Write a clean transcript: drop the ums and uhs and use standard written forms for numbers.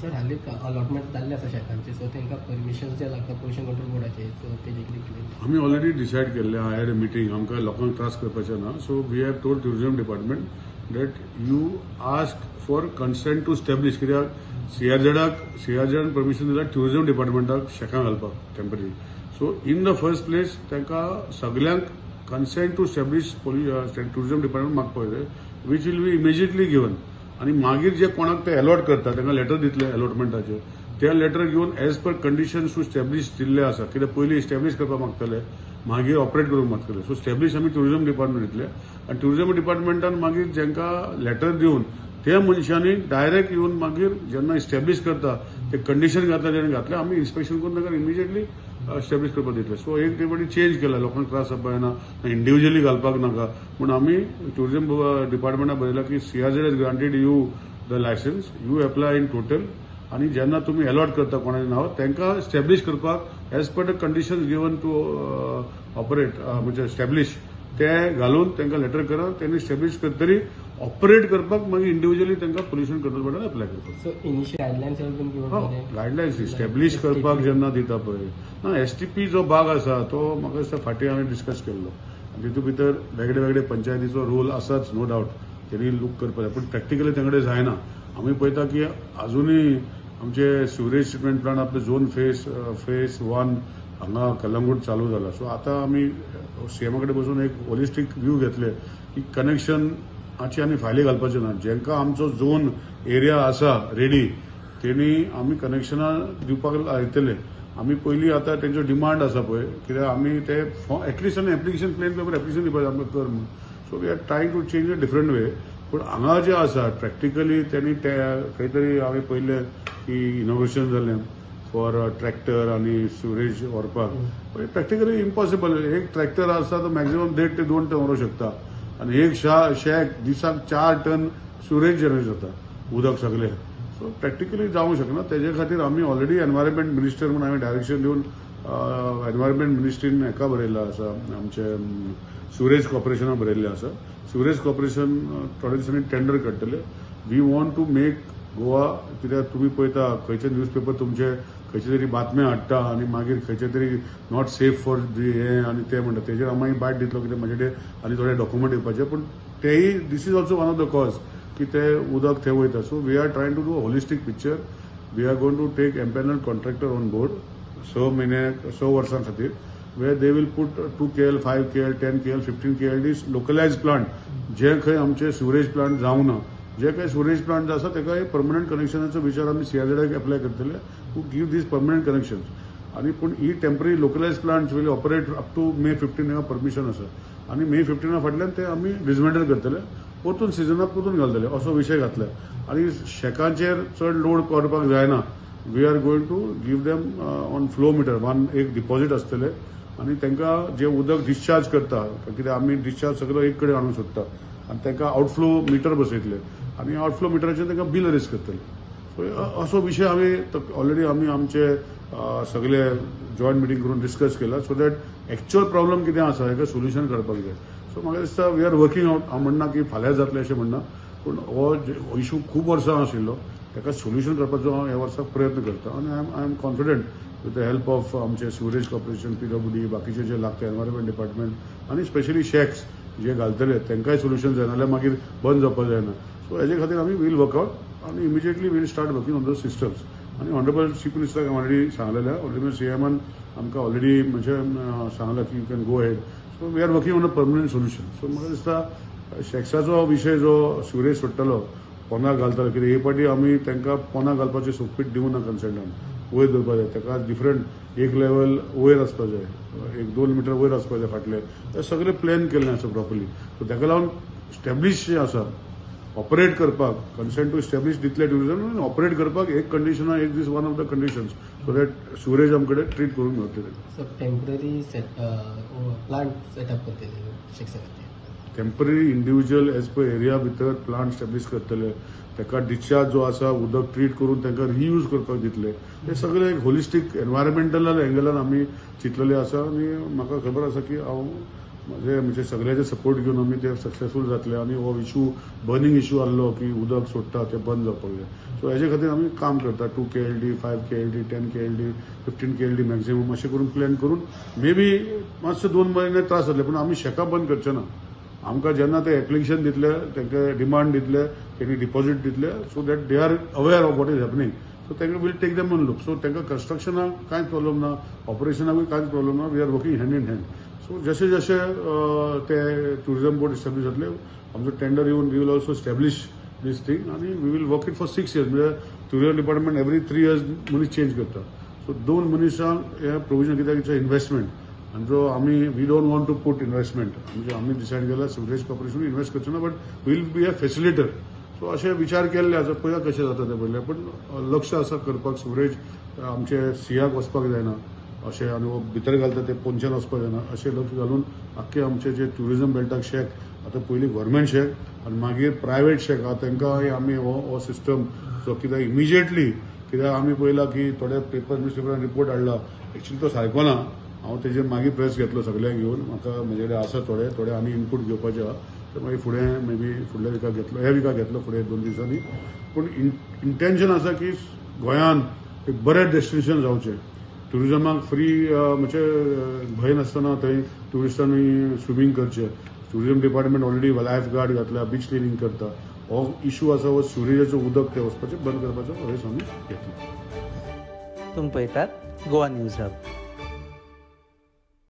Sir हालींच allotment जाल्ले आसा शेतांचे, सो तांकां परमिशन जे लागता पोल्युशन कंट्रोल बोर्डाचे, सो तेजे कितें आमी ऑलरेडी डिसायड केल्ले आय हॅड अ मिटींग. आमकां लोकांक त्रास करपाचें ना. So we have told tourism department that you ask for consent to establish. कित्याक सीआरझेडाक परमिशन दिला टुरिझम डिपार्टमेंटाक शेकां घालपाक temporary. So in the first place तांकां सगल्यांक consent to establish tourism department मागपाक जाय, which will be immediately given. आणि मागीर जे कोणाक ते अलॉट करता तांकां लेटर दितले अलॉटमेंटाचे. ते लेटर घेवन एज पर कंडिशन्स टू स्टॅब्लिश दिल्ले आसा. कित्याक पयलीं इस्टॅब्लिश करपाक मागतले, मागीर ऑपरेट करूंक मागतले. सो स्टॅब्लिश आमी टुरिझम डिपार्टमेंट दितले. आनी टुरिझम डिपार्टमेंटान मागीर जांकां लेटर दिवन त्या मनशांनी डायरेक्ट येवन मागीर जेन्ना इस्टॅब्लिश करता ते कंडिशन घातले जेणे घातले आमी इन्स्पेक्शन करून तांकां इमिजिएटली इस्टॅब्लिश करपाक दितले. सो एक ते चेंज केला, लोकांक त्रास जावपाक जायना, इंडिव्हिज्युअली घालपाक नाका. पूण आमी टुरिझम डिपार्टमेंटान बरयला की CRZ has granted you the licence, you apply in total. आणि जेन्ना तुमी अलॉट करता कोणाचें नांव तांकां स्टॅब्लिश करपाक as per the conditions given to operate म्हणजे स्टॅब्लिश ते घालून तांकां लेटर करा. त्यांनी स्टॅब्लिश करतरी ऑपरेट करपाक मागीर इंडिव्हिज्युअली तांकां पोल्युशन कंट्रोल बोर्डान एप्लाय करपाक. सो इनिशियल गायडलायन्स गायडलायन्स स्टॅब्लिश करपाक जेन्ना दिता पळय ना, एसटीपी जो भाग आसा तो म्हाका दिसता फाटीं हांवें डिस्कस केल्लो. तितूंत भितर वेगळे वेगळे पंचायतीचो रोल आसाच नो डावट, तेणी लूक करपाक. पूण प्रॅक्टिकली तांकडे जायना. आमी पळयता की अजुनूय आमचे सिवरेज ट्रिटमेंट प्लांट आपले झोन फेज 1 हांगा कलंगूट चालू जाला. सो आतां आमी सीएमा कडेन बसून एक होलिस्टीक व्यू घेतले की कनेक्शनाची आनी फायली घालपाचे ना. जेंकां आमचो झोन एरिया आसा रेडी तेणी आमी कनेक्शनां दिवपाक लायतले. आमी पयलीं आतां तेंचो डिमांड आसा पळय, कित्याक आमी ते एटलिस्ट आनी एप्लिकेशन प्लेन पेपर एप्लिकेशन दिवपाचें आमकां कर म्हणून. So we are trying to change a different way. पूण हांगा जे आसा प्रॅक्टिकली त्यांनी खंय तरी हांवें पळयलें की इनोव्हेशन जालें फॉर ट्रॅक्टर आणि सिवरेज व्हरपाक. Practically impossible. एक ट्रॅक्टर आसा तो मॅक्झिमम 1.5 ते 2 टन व्हरूंक शकता आणि एक शेक दिसाक 4 टन सिवरेज जनरेट जाता उदक सगळें. सो प्रॅक्टिकली जावंक शकना. तेजे खातीर आमी ऑलरेडी एनवायरमेंट मिनिस्टर म्हणून हांवें डायरेक्शन दिवन एनवायरमेंट मिनिस्ट्रीन हेका बरयल्लो आसा, आमचे सिवरेज कॉर्पोरेशनाक बरयल्लें आसा. सिवरेज कॉर्पोरेशन थोड्या दिसांनी टेंडर काडटले. We want to make Goa, कित्याक तुमी पळयता खंयचे न्यूजपेपर तुमचे खंयचे तरी बातम्या हाडटा आनी मागीर खंयचे तरी नॉट सेफ फॉर हे आनी ते म्हणटा. तेजेर हांव मागीर बायट दितलो कित्याक म्हजे कडेन आनी थोडे डॉक्युमेंट येवपाचे. पूण तेही this is also one of the cause की ते उदक थंय वयता. So we are trying to do a holistic picture. We are going to take empanel contractor on board 6 वर्सां खातीर, where they will put 2 KL, 5 KL, 10 KL, 15 KL these localized plant जे खंय आमचे सिवरेज प्लांट जावंक ना. जे काही sewerage plant आसा ताका एक परमनंट कनेक्शनाचो विचार आमी सीआरझेडाक एप्लाय करतले to give these permanent connections. आणि पूण ही temporary localised plant will operate up to May 15 ताका परमिशन आसा. आणि May 15 फाटल्यान ते आमी डिसमेंटल करतले, परतून सिजनाक परतून घालतले असो विशय घातला. आणि शेकांचेर चड लोड करपाक जायना. We are going to give them on flow meter एक डिपॉझिट आसतले आणि तांकां जे उदक डिस्चार्ज करता, कित्याक आमी डिस्चार्ज सगळो एक कडेन हाडूंक सोदता आनी तांकां आउटफ्लो मिटर बसयतले आनी आउटफ्लो मिटराचेर तांकां बील रेज करतले. सो असो विशय हांवें ऑलरेडी आमी आमचे सगळे जॉयंट मिटींग करून डिस्कस केला. सो दॅट एक्च्युअल प्रॉब्लम कितें आसा हेका सोल्युशन काडपाक जाय. सो म्हाका दिसता वी आर वर्किंग आउट. हांव म्हणना की फाल्यां जातलें अशें म्हणना, पूण हो इशू खूब वर्सां आशिल्लो, ताका सोल्युशन करपाचो हांव ह्या वर्साक प्रयत्न करता. आनी I am confident with the help of आमचे सिवरेज कॉर्पोरेशन, PWD, बाकीचे जे लागता एनवायरमेंट डिपार्टमेंट आनी स्पेशली शेक्स जे घालतले तांकांय सोल्युशन जाय, नाल्यार मागीर बंद जावपाक जायना. सो हेजे खातीर आमी वील वर्कआउट आनी immediately will start working on the systems. आनी ऑनरेबल चीफ मिनिस्टराक ऑलरेडी सांगलेलें, ऑलरेडी सीएमान आमकां ऑलरेडी म्हणजे सांगलां की you can go head. So we are working on a permanent solution. So म्हाका दिसता शेक्साचो विशय जो सिवरेज सोडटलो पोंदाक घालतलो, कित्याक हे फावटी आमी तांकां पोंदाक घालपाचें सोकपीट दिवं ना कन्सेंटान. वयर दवरपाक जाय, ताका डिफरंट एक लेवल वयर आसपाक जाय, 1-2 मिटर वयर आसपाक जाय फाटले. ते सगळें प्लॅन केल्लें आसा प्रॉपरली. सो ताका लागून स्टॅब्लिश जे आसा ऑपरेट करपाक कन्सेंट टू स्टॅब्लिश दितले टुरिझम आनी ऑपरेट करपाक एक कंडिशन एक दीस one of the conditions so that sewerage आमचे कडेन ट्रीट करून मेळटले. सो टेम्पररी प्लांट सेटअप करतले शेक्साचे. Temporary individual as per area भितर प्लांट स्टॅब्लिश करतले, ताका डिस्चार्ज जो आसा उदक ट्रीट करून तांकां रियूज करपाक दितले. हे सगळे एक होलिस्टीक एनवायरमेंटल एंगलान आमी चिंतलेले आसा. आनी म्हाका खबर आसा की हांव म्हणजे सगळ्याचे सपोर्ट घेऊन आम्ही ते सक्सेसफूल जातले आणि हो इश्यू बर्निंग इश्यू आल्लो की उदक सोडटा ते बंद जावपाक जाय. सो हेजे खातीर आमी काम करता. 2 KLD, 5 KLD, 10 KLD, 15 KLD maximum अशें करून प्लॅन करून मे बी मातशे 2 म्हयने त्रास जातले पूण आमी शेकाप बंद करचे ना. आमकां जेन्ना ते एप्लिकेशन दितले तांकां डिमांड दितले तेणी डिपॉझिट दितले so that they are aware of what is happening. So तांकां will take them on look. So तांकां कन्स्ट्रक्शनाक कांयच प्रॉब्लम ना, ऑपरेशनाकूय कांयच प्रॉब्लम ना. We are working hand in hand. So जशे जशे ते टुरिझम बोर्ड इस्टॅब्लिश जातले आमचो टेंडर येवन we will also establish this thing आणि we will work it for 6 years. म्हणजे टुरिझम डिपार्टमेंट एवरी 3 years मनीस चेंज करता. सो 2 मनशांक हे प्रोविजन कित्याक इन्व्हेस्टमेंट आणि जो आम्ही we don't want to put investment म्हणजे आम्ही डिसायड केला सिवरेज कॉर्पोरेशन इन्व्हेस्ट करचे ना but will be a facilitator. So असे विचार केल्ले आसा पळया कशें जाता ते पयलें पण लक्ष आसा करपाक. सिवरेज आमचे सियाक वचपाक जायना अशें आनी भितर घालता ते पोंच्यान वचपाक जायना अशें लक्ष घालून आख्खे आमचे जे ट्युरिझम बेल्टाक शेक आतां पयलीं गव्हर्मेंट शेक आनी मागीर प्रायव्हेट शेक आहा तांकां आमी हो सिस्टम जो कित्याक इमिजिएटली कित्याक आमी पळयलां की थोडे पेपर न्यूजपेपरान रिपोर्ट हाडला एक्चुअली तो सारको ना. हांव तेजेर मागीर प्रेस घेतलो सगळ्यांक घेवन म्हाका म्हजे कडेन आसा थोडे आनी इनपूट घेवपाचे आहा ते मागीर फुडें मे बी फुडल्या विकाक घेतलो ह्या विकाक घेतलो फुडें 2 दिसांनी. पूण इंटेन्शन आसा की गोंयान एक बरें डेस्टिनेशन जावचें. टुरिझमाक फ्री म्हणजे भंय नासतना थंय ट्युरिस्टांनी स्विमींग करचें. Tourism department already life guard घातल्या बीच क्लिनिंग करता. हो इश्यू आसा हो सिवरेजाचो उदक ते वचपाचें बंद करपाचो रेस आमी घेतलो. तुम्ही पळयतात गोवा न्यूज हब.